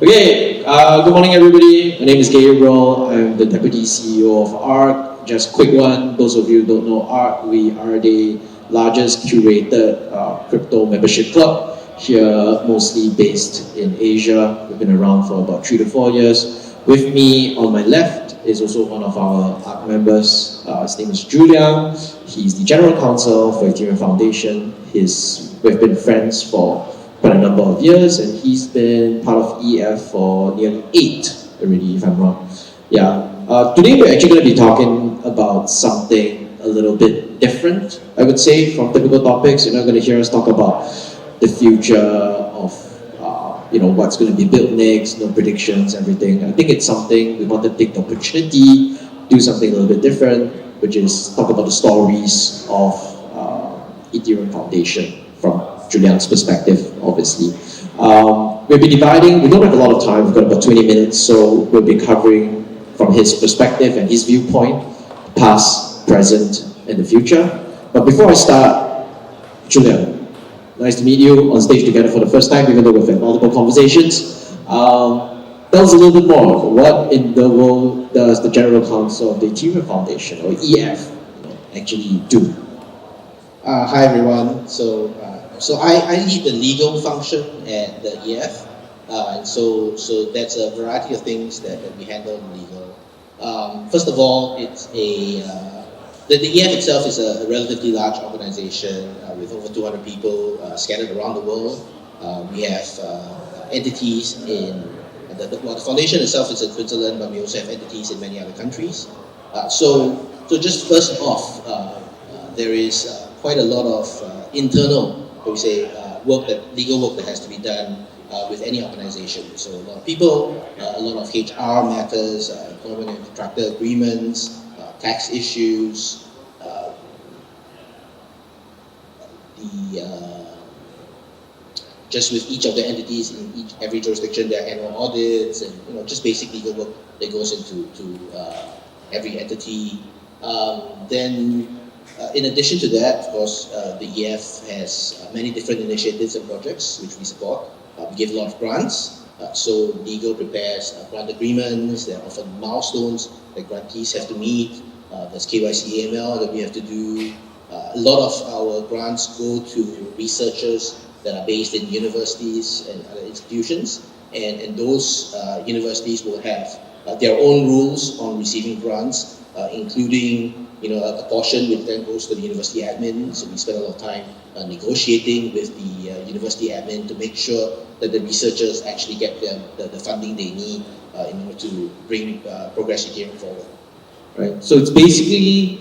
Okay, good morning everybody. My name is Gabriel. I'm the Deputy CEO of ARC. Just quick one, those of you who don't know ARC, we are the largest curated crypto membership club here, mostly based in Asia. We've been around for about 3 to 4 years. With me on my left is also one of our ARC members. His name is Liang. He's the General Counsel for Ethereum Foundation. We've been friends for quite a number of years, and he's been part of EF for nearly 8 already, if I'm wrong. Yeah. Today we're actually going to be talking about something a little bit different, I would say, from typical topics. You're not going to hear us talk about the future of what's going to be built next, no predictions, everything. I think it's something we want to take the opportunity, do something a little bit different, which is talk about the stories of Ethereum Foundation from Julian's perspective, obviously. We'll be dividing, we don't have a lot of time, we've got about 20 minutes, so we'll be covering from his perspective and his viewpoint, past, present, and the future. But before I start, Julian, nice to meet you on stage together for the first time, even though we've had multiple conversations. Tell us a little bit more, what in the world does the General Counsel of the Ethereum Foundation, or EF, actually do? Hi everyone. So I lead the legal function at the EF, and so that's a variety of things that we handle in legal. First of all, it's the EF itself is a relatively large organization with over 200 people scattered around the world. We have entities in the foundation itself is in Switzerland, but we also have entities in many other countries. So just first off, there is quite a lot of internal, legal work that has to be done with any organization. So a lot of people, a lot of HR matters, employment and contractor agreements, tax issues, just with each of the entities in every jurisdiction, there are annual audits and just basic legal work that goes into every entity. Then, in addition to that, of course, the EF has many different initiatives and projects which we support. We give a lot of grants. So legal prepares grant agreements. There are often milestones that grantees have to meet. There's KYC AML that we have to do. A lot of our grants go to researchers that are based in universities and other institutions. And those universities will have their own rules on receiving grants, including a portion which then goes to the university admin. So we spend a lot of time negotiating with the university admin to make sure that the researchers actually get the funding they need in order to bring Progress Ethereum forward. Right. So it's basically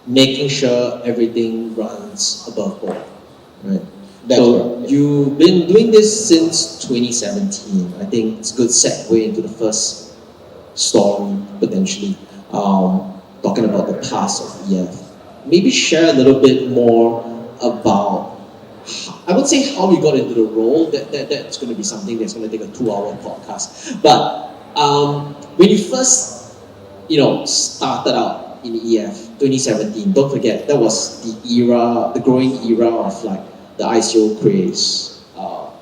making sure everything runs above board. Right. So you've been doing this since 2017. I think it's a good segue into the first story potentially. Talking about the past of EF. Maybe share a little bit more about, I would say, how we got into the role. That's going to be something that's going to take a 2-hour podcast. But when you first, started out in EF 2017, don't forget that was the growing era of like the ICO craze,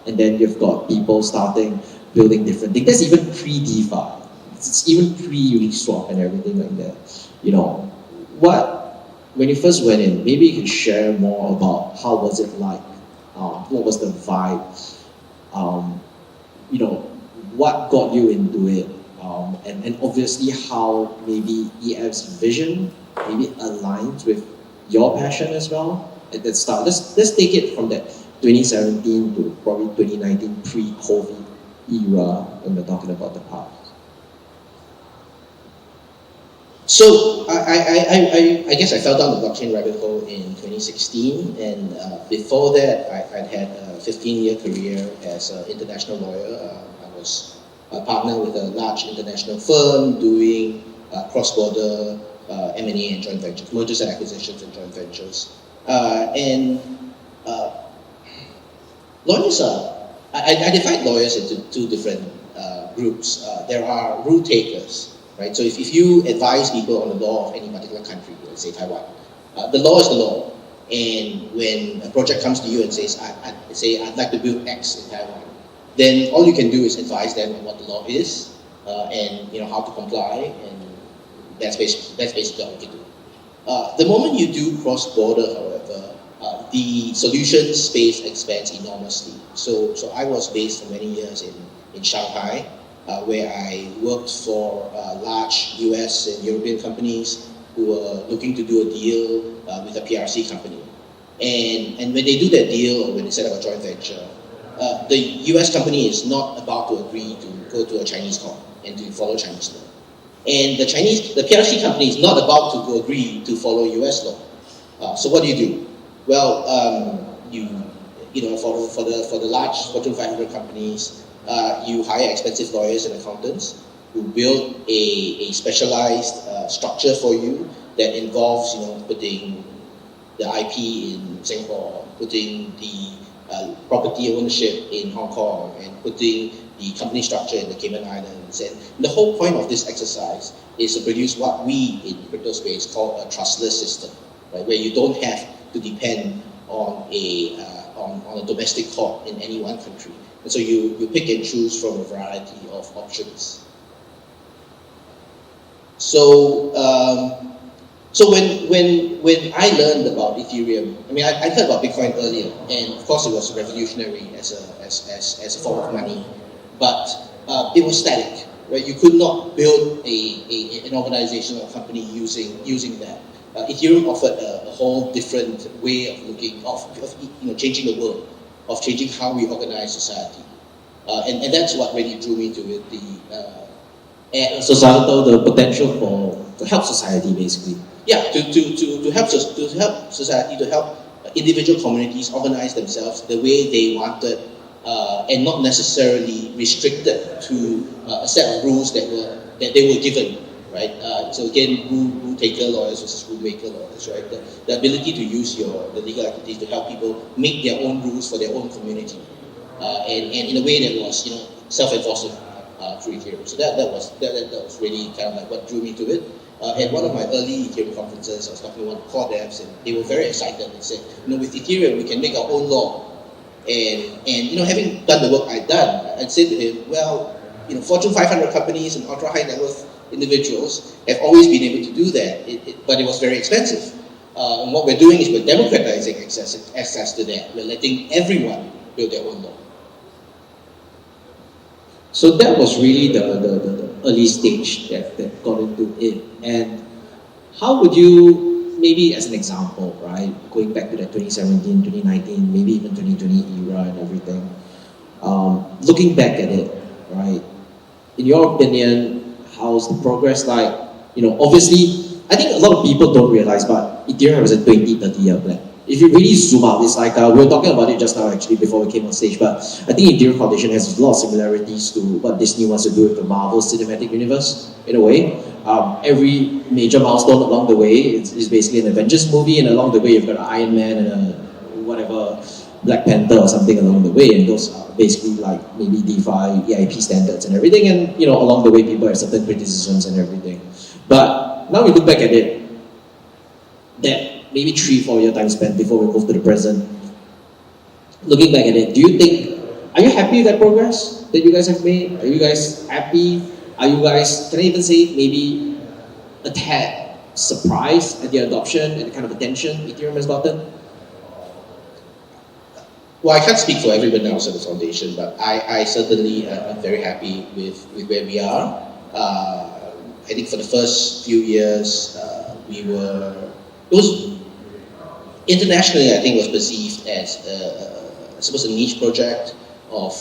and then you've got people starting building different things. That's even pre-DeFi. It's even pre-Uniswap and everything like that. When you first went in, maybe you can share more about how was it like, what was the vibe, what got you into it, and obviously how maybe EF's vision maybe aligns with your passion as well at that start. Let's take it from that 2017 to probably 2019 pre-COVID era when we're talking about the past. So I guess I fell down the blockchain rabbit hole in 2016, and before that I'd had a 15-year career as an international lawyer. I was a partner with a large international firm doing cross-border M&A and joint ventures, mergers and acquisitions and joint ventures. Lawyers I divide lawyers into two different groups. There are rule takers. Right? So if you advise people on the law of any particular country, let's say Taiwan, the law is the law. And when a project comes to you and says, I'd like to build X in Taiwan, then all you can do is advise them on what the law is and how to comply, and that's basically all you can do. The moment you do cross-border, however, the solution space expands enormously. So I was based for many years in Shanghai, where I worked for large US and European companies who were looking to do a deal with a PRC company. And when they do that deal, or when they set up a joint venture, the US company is not about to agree to go to a Chinese court and to follow Chinese law. And the PRC company is not about to go agree to follow US law. So what do? Well, for the large Fortune 500 companies, you hire expensive lawyers and accountants who build a specialized structure for you that involves, putting the IP in Singapore, putting the property ownership in Hong Kong, and putting the company structure in the Cayman Islands. And the whole point of this exercise is to produce what we in crypto space call a trustless system, right? Where you don't have to depend on a domestic court in any one country. And so you pick and choose from a variety of options. So when I learned about Ethereum, I heard about Bitcoin earlier, and of course it was revolutionary as a form of money, but it was static, right? You could not build an organization or company using that. Ethereum offered a whole different way of looking of changing the world, of changing how we organize society, and that's what really drew me to it. The potential to help society, basically. Yeah, to help society, to help individual communities organize themselves the way they wanted, and not necessarily restricted to a set of rules that they were given, right? So again, rule taker lawyers versus rule maker lawyers, right? The ability to use the legal activities to help people make their own rules for their own community, and in a way that was self-enforcing through Ethereum. So that was really kind of like what drew me to it. At one of my early Ethereum conferences, I was talking to one of the core devs, and they were very excited. They said, with Ethereum, we can make our own law. And having done the work I'd done, I'd say to him, well, Fortune 500 companies and ultra high net worth individuals have always been able to do that, but it was very expensive. And what we're doing is we're democratizing access to that. We're letting everyone build their own law. So that was really the early stage that got into it. And how would you, maybe as an example, right, going back to that 2017, 2019, maybe even 2020 era and everything, looking back at it, right, in your opinion, how's the progress like? Obviously, I think a lot of people don't realize, but Ethereum has a 20-30-year plan. If you really zoom out, it's like, we were talking about it just now actually before we came on stage, but I think Ethereum Foundation has a lot of similarities to what Disney wants to do with the Marvel Cinematic Universe, in a way. Every major milestone along the way is basically an Avengers movie, and along the way you've got an Iron Man and a whatever, Black Panther or something along the way, and those are basically like maybe DeFi, EIP standards and everything, and along the way people have certain criticisms and everything. But now we look back at it, that maybe 3-4 year time span before we move to the present. Looking back at it, are you happy with that progress that you guys have made? Are you guys happy? Are you guys, can I even say, maybe a tad surprised at the adoption and the kind of attention Ethereum has gotten? Well, I can't speak for everyone else at the foundation, but I certainly am very happy with where we are. I think for the first few years, internationally, I think it was perceived as I suppose a niche project of,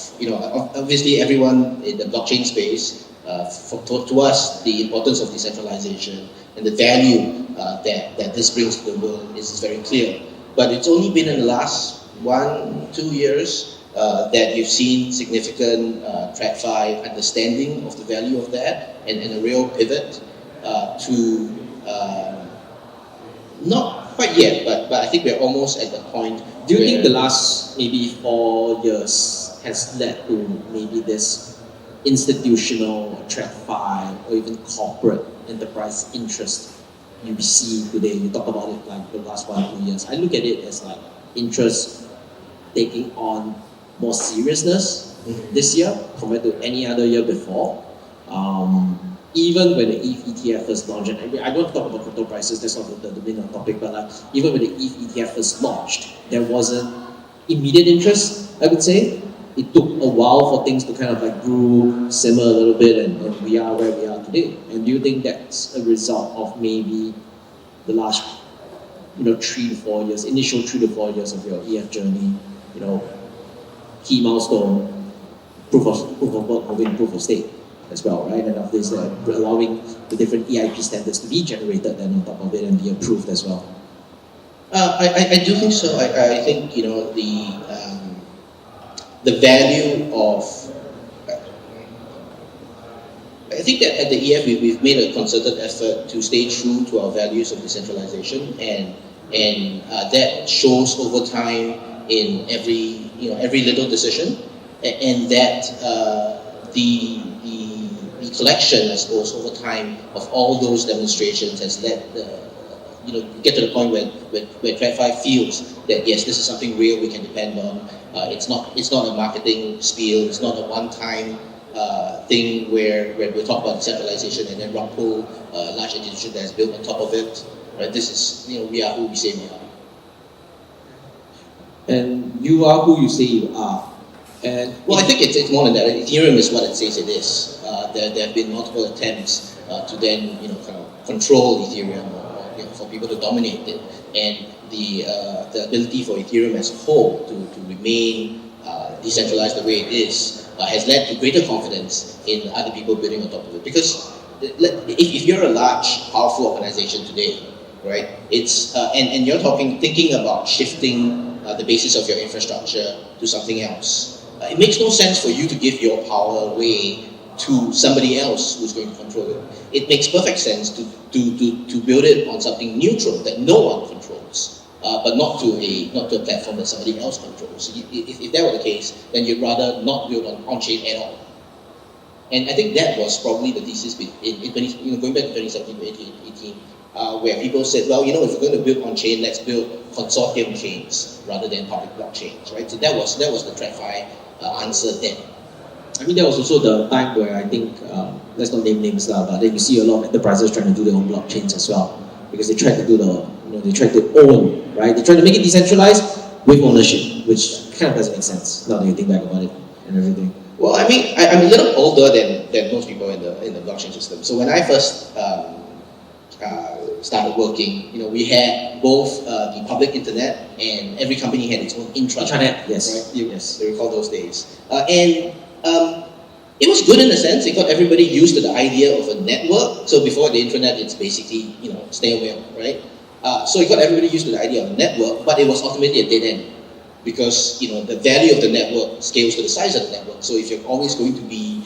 obviously everyone in the blockchain space, to us, the importance of decentralization and the value that this brings to the world is very clear. But it's only been in the last 1-2 years that you've seen significant TradFi understanding of the value of that, and a real pivot to not quite yet, but I think we're almost at the point. Do you think the last maybe 4 years has led to maybe this institutional TradFi or even corporate enterprise interest you see today? You talk about it like the last 1-2 years. I look at it as like interest taking on more seriousness this year compared to any other year before. Even when the ETH ETF first launched, and I don't want to talk about crypto prices, that's not the main topic, but even when the ETH ETF first launched, there wasn't immediate interest, I would say. It took a while for things to kind of grew, simmer a little bit, and we are where we are today. And do you think that's a result of maybe the last 3 to 4 years, initial 3 to 4 years of your EF journey, key milestone, proof of work, moving proof of stake as well, right? And after this, allowing the different EIP standards to be generated then on top of it and be approved as well. I do think so. I think the value of. I think that at the EF we've made a concerted effort to stay true to our values of decentralization, and that shows over time in every little decision, and that the collection, I suppose, over time of all those demonstrations has led get to the point where TradFi feels that yes, this is something real we can depend on. It's not a marketing spiel. It's not a one-time thing where we talk about decentralization and then rug pull a large institution that's built on top of it. Right? This is we are who we say we are. And you are who you say you are. And I think it's more than that. Ethereum is what it says it is. There have been multiple attempts to then kind of control Ethereum or for people to dominate it, and the ability for Ethereum as a whole to remain decentralized the way it is has led to greater confidence in other people building on top of it. Because if you're a large, powerful organization today, right? It's and you're thinking about shifting the basis of your infrastructure to something else. It makes no sense for you to give your power away to somebody else who's going to control it. It makes perfect sense to build it on something neutral that no one controls, but not to a platform that somebody else controls. If that were the case, then you'd rather not build on-chain at all. And I think that was probably the thesis going back to 2017 to 2018, where people said, well, if we're going to build on-chain, let's build consortium chains rather than public blockchains, right? So that was the TradFi answer then. I mean, there was also the time where I think, let's not name names but then you see a lot of enterprises trying to do their own blockchains as well, because they try to do they try to own, right? They try to make it decentralized with ownership, which kind of doesn't make sense now that you think back about it and everything. Well, I mean, I'm a little older than most people in the blockchain system. So when I first started working, we had both the public internet, and every company had its own intranet. Yes, right? Yes. You recall those days, and it was good in a sense. It got everybody used to the idea of a network. So before the internet, it's basically snail mail, right? So it got everybody used to the idea of a network, but it was ultimately a dead end, because the value of the network scales to the size of the network. So if you're always going to be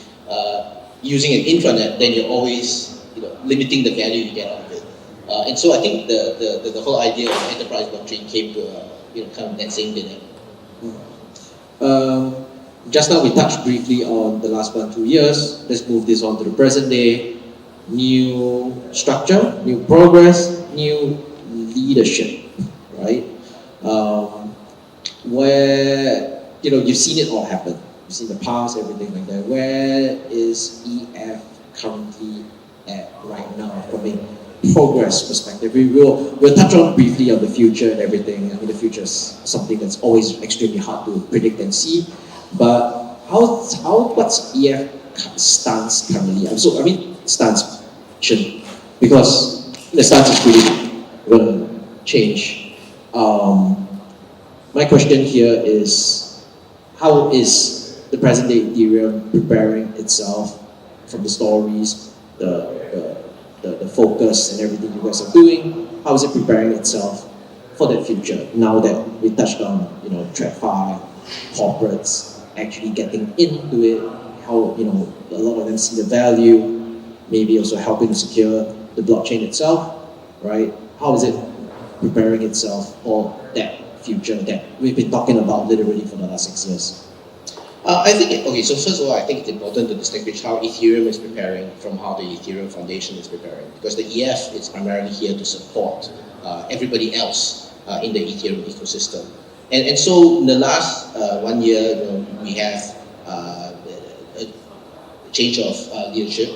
using an intranet, then you're always limiting the value you get out of it. And so I think the whole idea of enterprise blockchain came to kind of that same dead end. Just now we touched briefly on the last 1-2 years. Let's move this on to the present day. New structure, new progress, new leadership, right? Where you've seen it all happen. You've seen the past, everything like that. Where is EF currently at right now from a progress perspective? We'll touch on briefly on the future and everything. I mean, the future is something that's always extremely hard to predict and see. But what's EF stance currently? Stance shouldn't, because the stance is really going to change. My question here is, how is the present day Ethereum preparing itself from the stories, the focus and everything you guys are doing? How is it preparing itself for that future now that we touched on TradFi, corporates actually getting into it, how a lot of them see the value, maybe also helping to secure the blockchain itself, right? How is it preparing itself for that future that we've been talking about literally for the last 6 years? I think, so first of all, I think it's important to distinguish how Ethereum is preparing from how the Ethereum Foundation is preparing, because the EF is primarily here to support everybody else in the Ethereum ecosystem. And so in the last 1 year, we have change of leadership,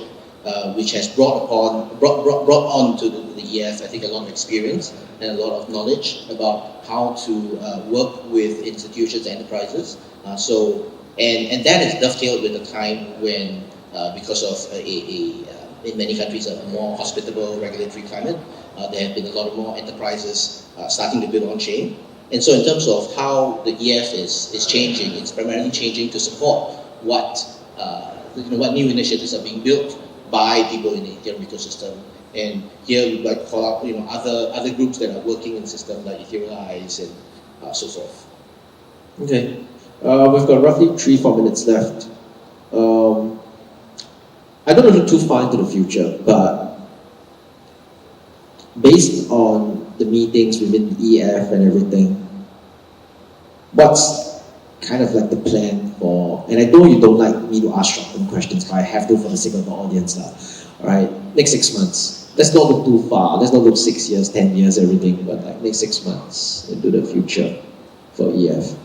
which has brought on to the EF, I think, a lot of experience and a lot of knowledge about how to work with institutions and enterprises. And that is dovetailed with a time when, because of in many countries, a more hospitable regulatory climate, there have been a lot of more enterprises starting to build on chain. And so in terms of how the EF is changing, it's primarily changing to support what new initiatives are being built by people in the Ethereum ecosystem. And here we'd like to call out other groups that are working in systems like Etherealize and so forth. Okay, we've got roughly 3-4 minutes left. I don't look too far into the future, but based on the meetings within the EF and everything, what's kind of like the plan for, and I know you don't like me to ask short-term questions, but I have to for the sake of the audience. Alright, next 6 months. Let's not look too far. Let's not look 6 years, 10 years, everything, but like next 6 months into the future for EF.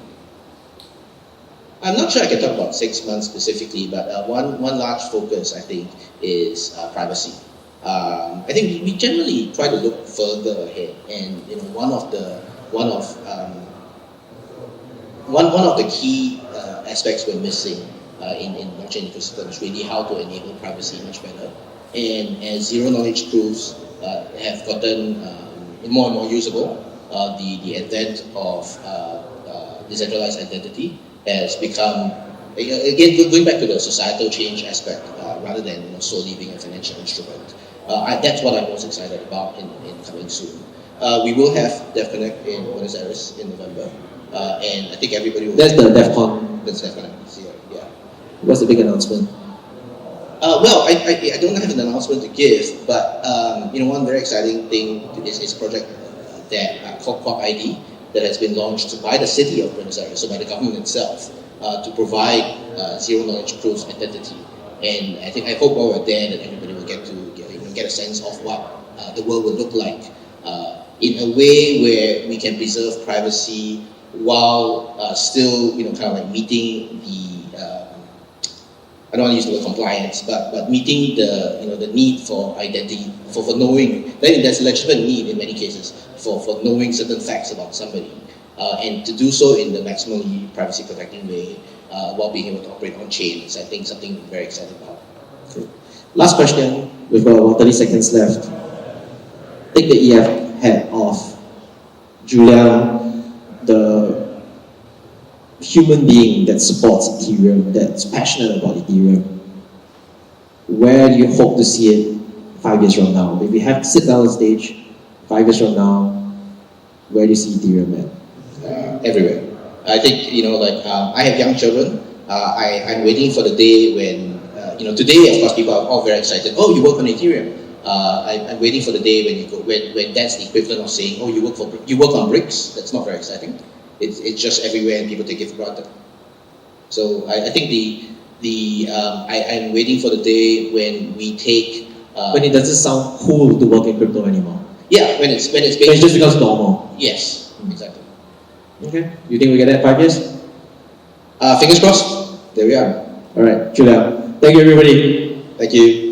I'm not sure I can talk about 6 months specifically, but one large focus, I think, is privacy. I think we generally try to look further ahead, and one of the key aspects we're missing in blockchain ecosystem is really how to enable privacy much better. And as zero knowledge proofs have gotten more and more usable, the advent of decentralized identity has become, again, going back to the societal change aspect rather than solely being a financial instrument. That's what I'm most excited about in coming soon. We will have DevConnect in Buenos Aires in November, and I think everybody will. That's the DevCon. That's DevCon this year, yeah. What's the big announcement? Well, I don't have an announcement to give, but one very exciting thing is a project that called Quack ID that has been launched by the city of Buenos Aires, so by the government itself, to provide zero knowledge proofs identity. And I hope while we're there that everybody will get to get a sense of what the world will look like in a way where we can preserve privacy while still kind of like meeting the I don't want to use the word compliance, but meeting the need for identity, for knowing. Then there's a legitimate need in many cases for knowing certain facts about somebody, and to do so in the maximally privacy protecting way while being able to operate on chain is, I think, something I'm very excited about. Okay. Last question. We've got about 30 seconds left. Take the EF hat off. Julia, the human being that supports Ethereum, that's passionate about Ethereum, where do you hope to see it 5 years from now? If we have to sit down on stage 5 years from now, where do you see Ethereum at? Everywhere. I think, I have young children. I'm waiting for the day when, today, of course, people are all very excited. Oh, you work on Ethereum. I'm waiting for the day when that's the equivalent of saying, oh, you work on bricks. That's not very exciting. It's just everywhere and people take it for granted. So I think I'm waiting for the day when we take when it doesn't sound cool to work in crypto anymore. Yeah, when it just becomes normal. Yes, exactly. Okay. You think we get that in 5 years? Fingers crossed. There we are. All right, Julia. Thank you, everybody. Thank you.